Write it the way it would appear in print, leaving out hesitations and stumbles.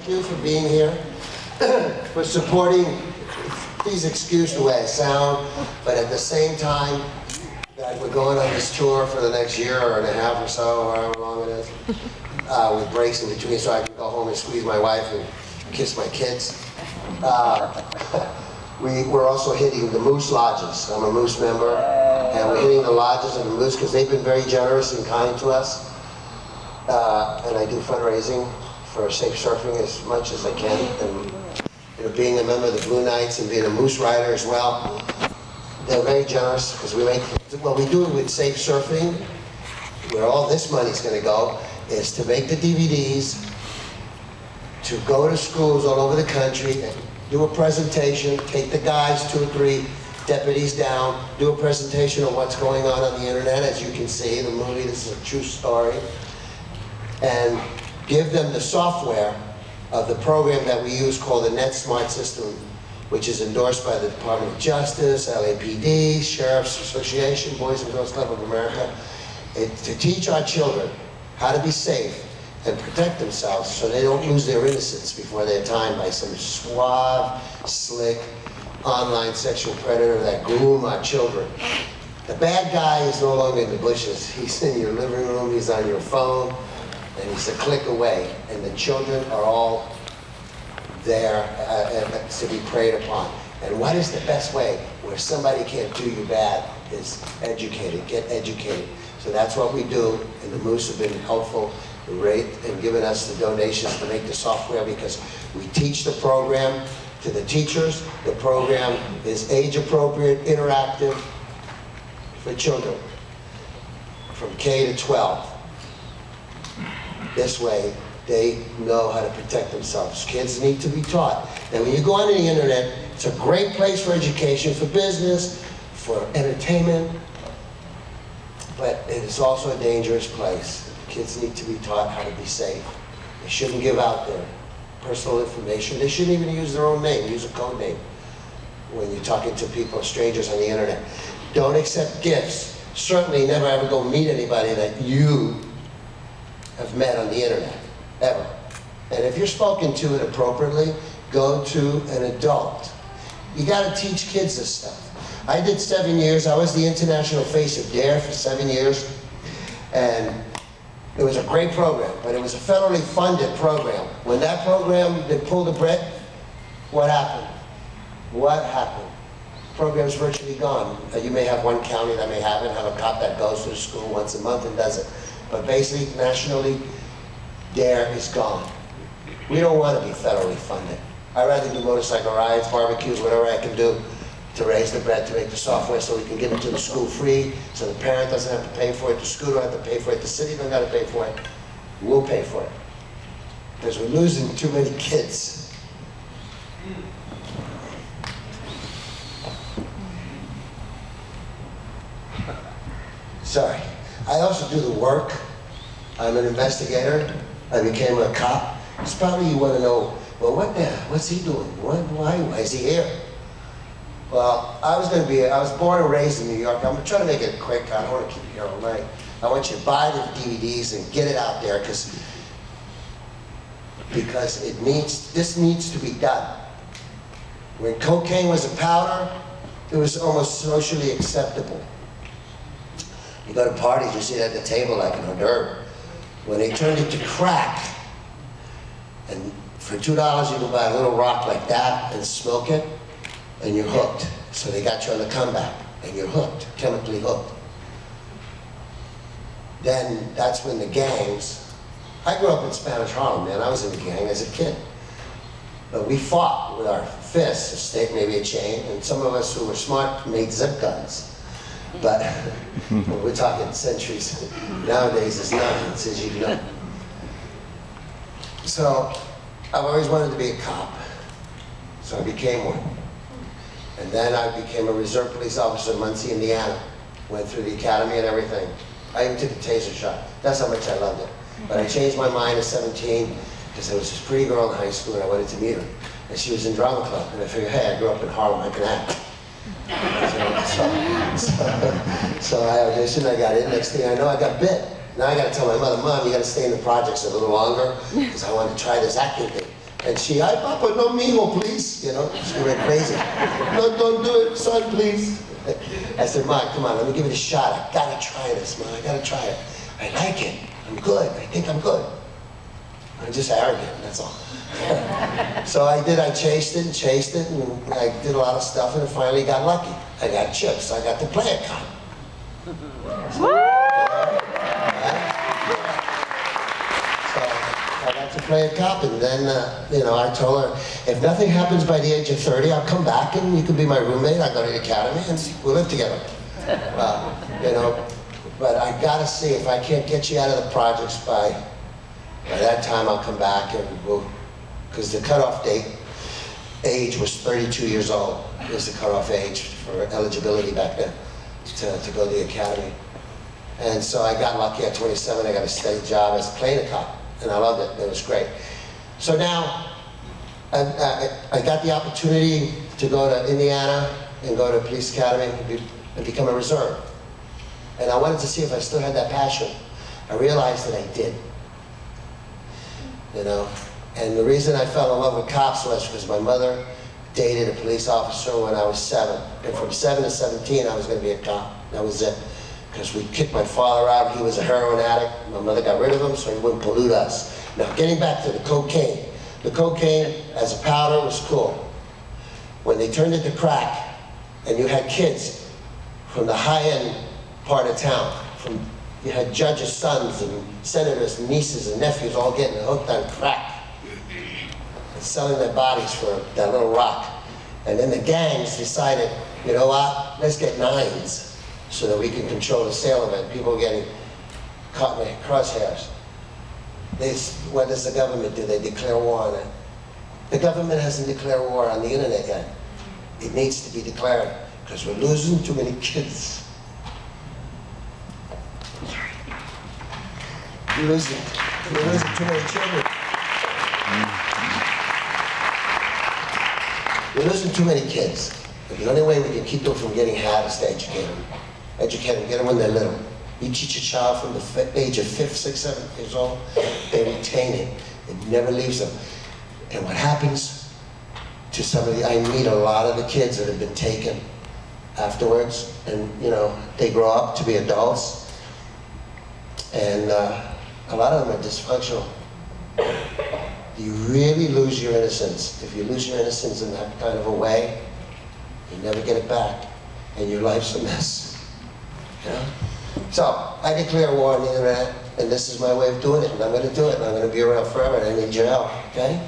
thank you for being here, for supporting. Please excuse the way I sound, but at the same time, that we're going on this tour for the next year and a half or so, however long it is, with breaks in between so I can go home and squeeze my wife and kiss my kids. We're also hitting the Moose Lodges. I'm a Moose member, and we're hitting the lodges and the Moose because they've been very generous and kind to us. And I do fundraising for safe surfing as much as I can. And being a member of the Blue Knights and being a Moose rider as well, they're very generous because we do it with safe surfing, where all this money's going to go is to make the DVDs, to go to schools all over the country and do a presentation, take the guys, 2 or 3 deputies down, do a presentation on what's going on the internet. As you can see, the movie, this is a true story, and give them the software of the program that we use called the Net Smart System, which is endorsed by the Department of Justice, LAPD, Sheriff's Association, Boys and Girls Club of America, to teach our children how to be safe and protect themselves so they don't lose their innocence before their time by some suave, slick, online sexual predator that groom our children. The bad guy is no longer in the bushes. He's in your living room, he's on your phone, and he's a click away. And the children are all there to be preyed upon. And what is the best way where somebody can't do you bad is educated, get educated. So that's what we do, and the Moose have been helpful and giving us the donations to make the software because we teach the program to the teachers. The program is age appropriate, interactive for children from K to 12. This way, they know how to protect themselves. Kids need to be taught. And when you go on the internet, it's a great place for education, for business, for entertainment, but it is also a dangerous place. Kids need to be taught how to be safe. They shouldn't give out their personal information. They shouldn't even use their own name, use a code name when you're talking to people, strangers on the internet. Don't accept gifts. Certainly never ever go meet anybody that you have met on the internet, ever. And if you're spoken to inappropriately, go to an adult. You gotta teach kids this stuff. I did 7 years, I was the international face of DARE for 7 years, and it was a great program, but it was a federally funded program. When that program, they pulled the bread, what happened? What happened? The program's virtually gone. You may have one county that may have it, have a cop that goes to the school once a month and does it. But basically, nationally, DARE is gone. We don't want to be federally funded. I'd rather do motorcycle rides, barbecues, whatever I can do to raise the bread, to make the software so we can give it to the school free, so the parent doesn't have to pay for it, the school don't have to pay for it, the city don't got to pay for it. We'll pay for it. Because we're losing too many kids. Sorry. I also do the work. I'm an investigator. I became a cop. It's probably you want to know, well, what's he doing? Why is he here? Well, I was born and raised in New York. I'm trying to make it quick. I don't want to keep you here all night. I want you to buy the DVDs and get it out there because this needs to be done. When cocaine was a powder, it was almost socially acceptable. You go to parties, you sit at the table like an hors d'oeuvre. When they turned it to crack, and for $2 you can buy a little rock like that and smoke it, and you're hooked. So they got you on the comeback, and you're hooked, chemically hooked. Then that's when the gangs, I grew up in Spanish Harlem, man. I was in the gang as a kid. But we fought with our fists, a stick, maybe a chain, and some of us who were smart made zip guns. But we're talking centuries. Nowadays it's not, it's as you know. So I've always wanted to be a cop. So I became one. And then I became a reserve police officer in Muncie, Indiana. Went through the academy and everything. I even took a taser shot. That's how much I loved it. But I changed my mind at 17 because there was this pretty girl in high school and I wanted to meet her. And she was in drama club. And I figured, hey, I grew up in Harlem, I can act. So I auditioned, I got in. Next thing I know, I got bit. Now I got to tell my mother, Mom, you got to stay in the projects a little longer because I want to try this acting thing. And she, ay, Papa, no mijo, please. You know, she went crazy. No, don't do it, son, please. I said, Ma, come on, let me give it a shot. I gotta try this, Ma, I gotta try it. I like it, I'm good, I think I'm good. I'm just arrogant, that's all. So I chased it, and I did a lot of stuff, and I finally got lucky. I got chips, I got to play a cop. So I got to play a cop, and then, you know, I told her, if nothing happens by the age of 30, I'll come back, and you can be my roommate. I'll go to the academy, and we'll live together. You know, but I gotta see if I can't get you out of the projects by that time. I'll come back, and we'll, because the cutoff age was 32 years old. It was the cutoff age for eligibility back then to go to the academy. And so I got lucky at 27. I got a steady job as playing a cop, and I loved it. It was great. So now I got the opportunity to go to Indiana and go to police academy and become a reserve. And I wanted to see if I still had that passion. I realized that I did. You know, and the reason I fell in love with cops was because my mother dated a police officer when I was 7. And from 7 to 17, I was going to be a cop. That was it. Because we kicked my father out. He was a heroin addict. My mother got rid of him so he wouldn't pollute us. Now, getting back to the cocaine. The cocaine as a powder was cool. When they turned it to crack, and you had kids from the high-end part of town, you had judges' sons and senators' nieces and nephews all getting hooked on crack and selling their bodies for that little rock. And then the gangs decided, you know what, let's get 9s so that we can control the sale of it. People are getting caught in their crosshairs. What does the government do? They declare war on it. The government hasn't declared war on the internet yet. It needs to be declared because we're losing too many kids. We're losing too many children. We're losing too many kids. But the only way we can keep them from getting high is to educate them. Educate them, get them when they're little. You teach a child from the age of 5, 6, 7 years old, they retain it. It never leaves them. And what happens to somebody, I meet a lot of the kids that have been taken afterwards, and you know, they grow up to be adults, and a lot of them are dysfunctional. You really lose your innocence. If you lose your innocence in that kind of a way, you never get it back, and your life's a mess. You know? So, I declare war on the internet, and this is my way of doing it, and I'm going to do it, and I'm going to be around forever, and I need your help, okay?